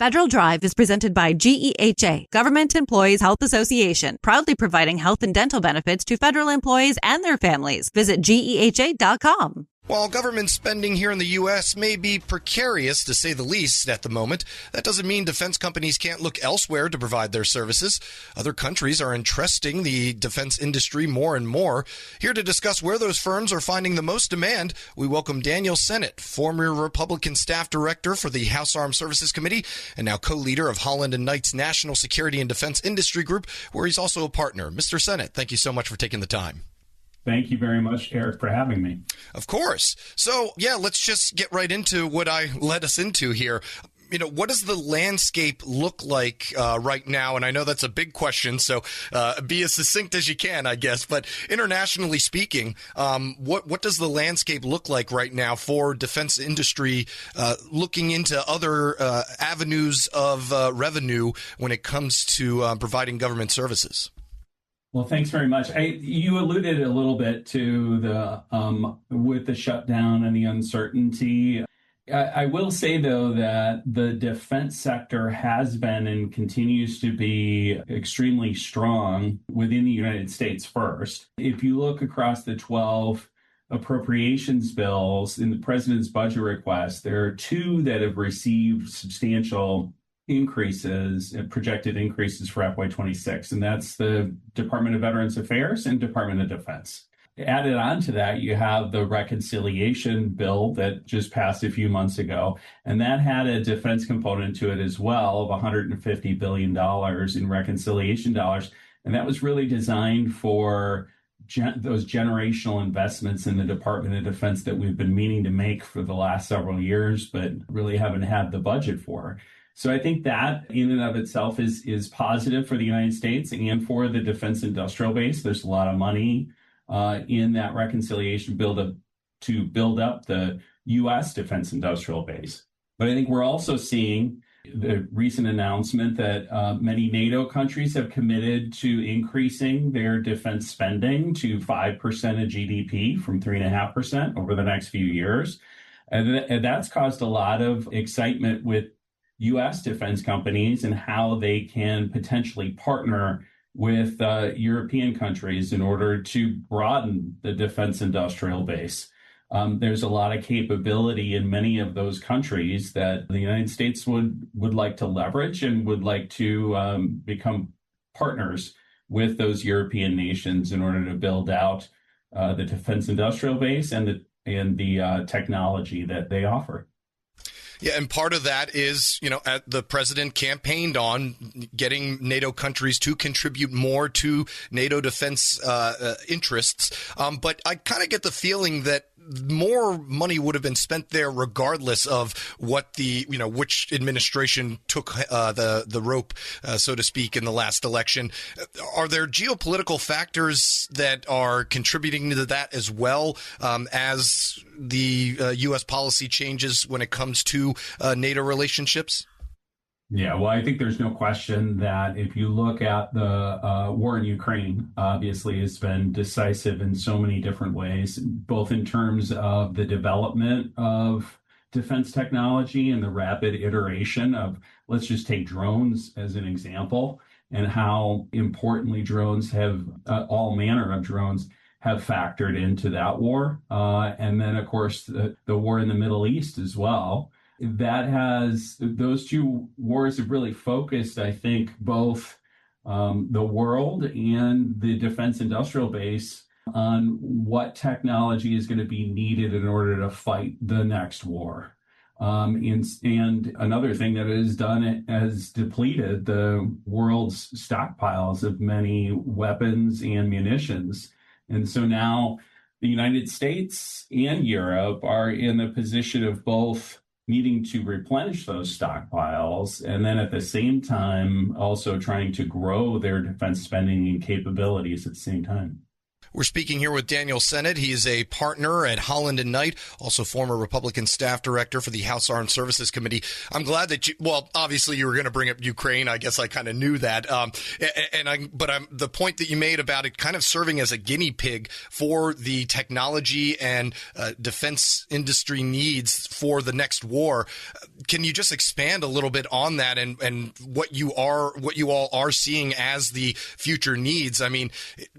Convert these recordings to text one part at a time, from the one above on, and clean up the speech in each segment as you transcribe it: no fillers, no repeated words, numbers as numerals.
Federal Drive is presented by GEHA, Government Employees Health Association, proudly providing health and dental benefits to federal employees and their families. Visit GEHA.com. While government spending here in the U.S. may be precarious, to say the least, at the moment, that doesn't mean defense companies can't look elsewhere to provide their services. Other countries are entrusting the defense industry more and more. Here to discuss where those firms are finding the most demand, we welcome Daniel Sennett, former Republican staff director for the House Armed Services Committee and now co-leader of Holland and Knight's National Security and Defense Industry Group, where he's also a partner. Mr. Sennett, thank you so much for taking the time. Thank you very much, Eric, for having me. Of course. So, let's just get right into what I led us into here. What does the landscape look like right now? And I know that's a big question, so be as succinct as you can, I guess. But internationally speaking, what does the landscape look like right now for defense industry looking into other avenues of revenue when it comes to providing government services? Well, thanks very much. You alluded a little bit to the with the shutdown and the uncertainty. I will say, though, that the defense sector has been and continues to be extremely strong within the United States first. If you look across the 12 appropriations bills in the president's budget request, there are 2 that have received substantial increases, projected increases for FY26, and that's the Department of Veterans Affairs and Department of Defense. Added on to that, you have the reconciliation bill that just passed a few months ago, and that had a defense component to it as well of $150 billion in reconciliation dollars, and that was really designed for those generational investments in the Department of Defense that we've been meaning to make for the last several years, but really haven't had the budget for. So I think that in and of itself is positive for the United States and for the defense industrial base. There's a lot of money in that reconciliation bill to build up the U.S. defense industrial base. But I think we're also seeing the recent announcement that many NATO countries have committed to increasing their defense spending to 5% of GDP from 3.5% over the next few years. And that's caused a lot of excitement with U.S. defense companies and how they can potentially partner with European countries in order to broaden the defense industrial base. There's a lot of capability in many of those countries that the United States would like to leverage and would like to become partners with those European nations in order to build out the defense industrial base and the technology that they offer. Yeah, and part of that is, the president campaigned on getting NATO countries to contribute more to NATO defense interests. But I kind of get the feeling that more money would have been spent there regardless of what which administration took the rope, so to speak, in the last election. Are there geopolitical factors that are contributing to that as well as the U.S. policy changes when it comes to NATO relationships? Yeah, well, I think there's no question that if you look at the war in Ukraine, obviously it's been decisive in so many different ways, both in terms of the development of defense technology and the rapid iteration of, let's just take drones as an example, and how importantly drones have, all manner of drones have factored into that war. And then, of course, the war in the Middle East as well. Those 2 wars have really focused, I think, both the world and the defense industrial base on what technology is going to be needed in order to fight the next war. And another thing that it has done has depleted the world's stockpiles of many weapons and munitions. And so now the United States and Europe are in the position of both needing to replenish those stockpiles, and then at the same time also trying to grow their defense spending and capabilities at the same time. We're speaking here with Daniel Sennett. He is a partner at Holland and Knight, also former Republican staff director for the House Armed Services Committee. I'm glad that obviously you were going to bring up Ukraine. I guess I kind of knew that. The point that you made about it kind of serving as a guinea pig for the technology and defense industry needs for the next war. Can you just expand a little bit on that and what you all are seeing as the future needs? I mean,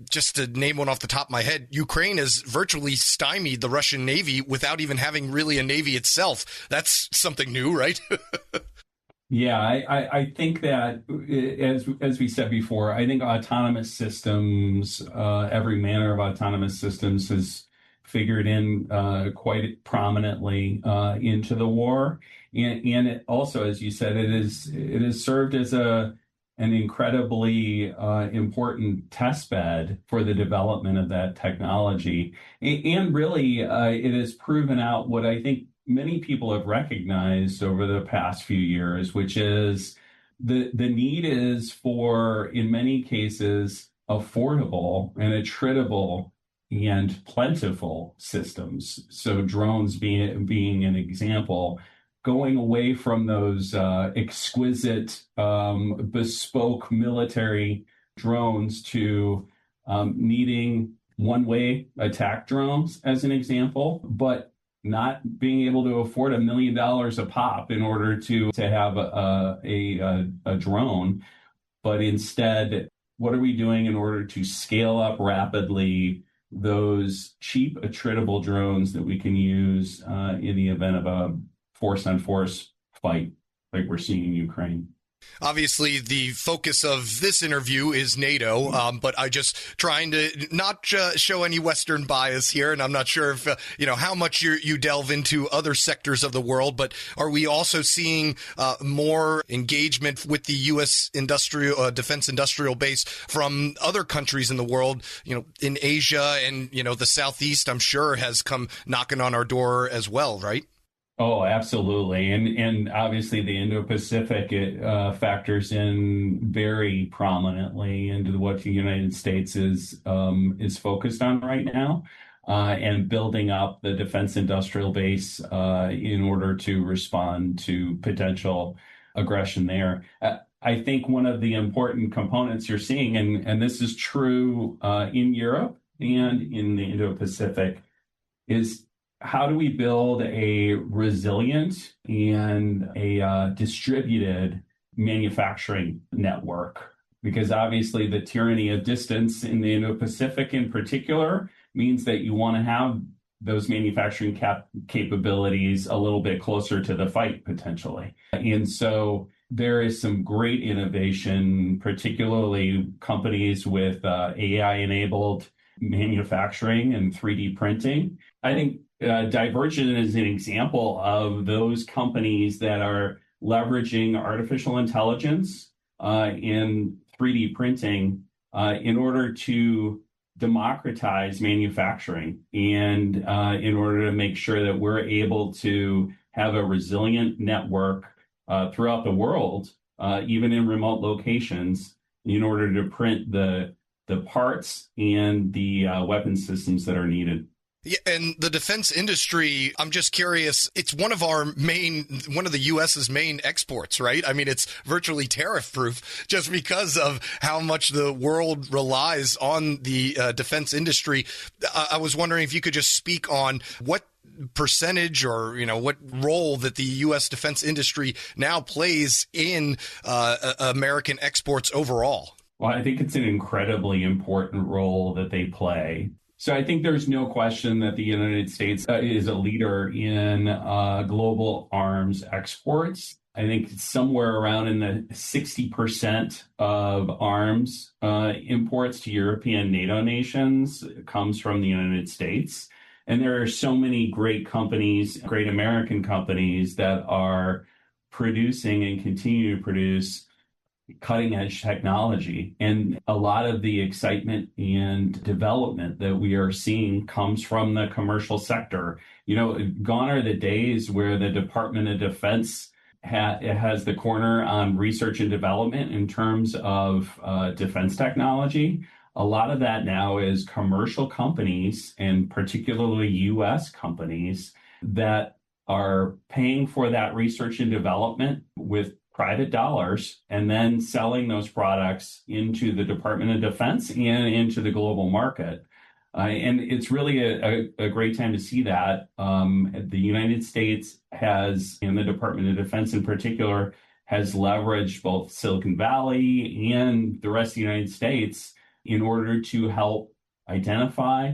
just to name one off the top of my head, Ukraine has virtually stymied the Russian Navy without even having really a Navy itself. That's something new, right? Yeah, I think that, as we said before, I think autonomous systems, every manner of autonomous systems has figured in quite prominently into the war. And it also, as you said, it has served as an incredibly important test bed for the development of that technology. And really, it has proven out what I think many people have recognized over the past few years, which is the need is for, in many cases, affordable and attritable and plentiful systems. So drones being an example, going away from those exquisite, bespoke military drones to needing one-way attack drones, as an example, but not being able to afford $1 million a pop in order to have a drone. But instead, what are we doing in order to scale up rapidly those cheap, attritable drones that we can use in the event of a force-on-force fight like we're seeing in Ukraine? Obviously, the focus of this interview is NATO, but I just trying to not show any Western bias here, and I'm not sure if how much you delve into other sectors of the world. But are we also seeing more engagement with the U.S. defense industrial base from other countries in the world? In Asia and the Southeast, I'm sure has come knocking on our door as well, right? Oh, absolutely. And obviously the Indo-Pacific factors in very prominently into what the United States is focused on right now, and building up the defense industrial base in order to respond to potential aggression there. I think one of the important components you're seeing, and this is true in Europe and in the Indo-Pacific, is how do we build a resilient and a distributed manufacturing network? Because obviously the tyranny of distance in the Indo-Pacific in particular means that you want to have those manufacturing capabilities a little bit closer to the fight, potentially. And so there is some great innovation, particularly companies with AI-enabled manufacturing and 3D printing. I think Divergent is an example of those companies that are leveraging artificial intelligence in 3D printing in order to democratize manufacturing and in order to make sure that we're able to have a resilient network throughout the world, even in remote locations, in order to print the parts and the weapon systems that are needed. Yeah, and the defense industry, I'm just curious, it's one of the U.S.'s main exports, right? I mean, it's virtually tariff proof just because of how much the world relies on the defense industry. I was wondering if you could just speak on what percentage or, what role that the U.S. defense industry now plays in American exports overall. Well, I think it's an incredibly important role that they play. So I think there's no question that the United States is a leader in global arms exports. I think it's somewhere around in the 60% of arms imports to European NATO nations comes from the United States. And there are so many great companies, great American companies that are producing and continue to produce cutting edge technology. And a lot of the excitement and development that we are seeing comes from the commercial sector. Gone are the days where the Department of Defense has the corner on research and development in terms of defense technology. A lot of that now is commercial companies, and particularly U.S. companies, that are paying for that research and development with private dollars and then selling those products into the Department of Defense and into the global market. And it's really a great time to see that. The United States has, and the Department of Defense in particular, has leveraged both Silicon Valley and the rest of the United States in order to help identify,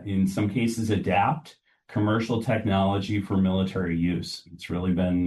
in some cases adapt, commercial technology for military use. It's really been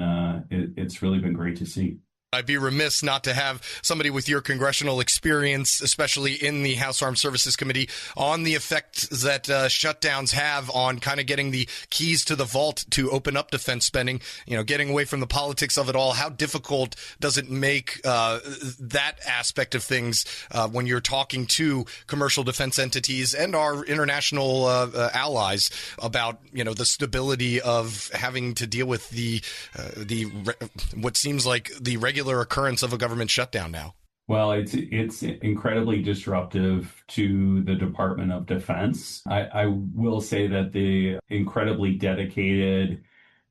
great to see. I'd be remiss not to have somebody with your congressional experience, especially in the House Armed Services Committee, on the effect that shutdowns have on kind of getting the keys to the vault to open up defense spending, getting away from the politics of it all. How difficult does it make that aspect of things when you're talking to commercial defense entities and our international allies about, the stability of having to deal with the what seems like the regular occurrence of a government shutdown now? Well, it's incredibly disruptive to the Department of Defense. I will say that the incredibly dedicated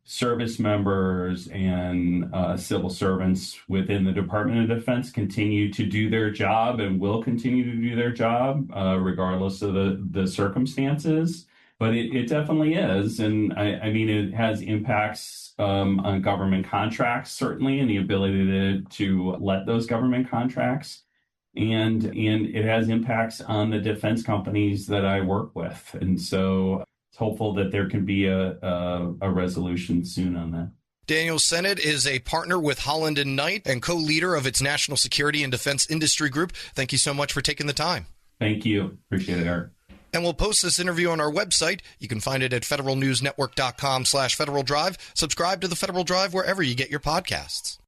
service members and civil servants within the Department of Defense continue to do their job and will continue to do their job regardless of the circumstances. But it definitely is. And I mean, it has impacts on government contracts, certainly, and the ability to let those government contracts. And it has impacts on the defense companies that I work with. And so it's hopeful that there can be a resolution soon on that. Daniel Sennett is a partner with Holland & Knight and co-leader of its National Security and Defense Industry Group. Thank you so much for taking the time. Thank you. Appreciate it, Eric. And we'll post this interview on our website. You can find it at federalnewsnetwork.com/Federal Drive. Subscribe to the Federal Drive wherever you get your podcasts.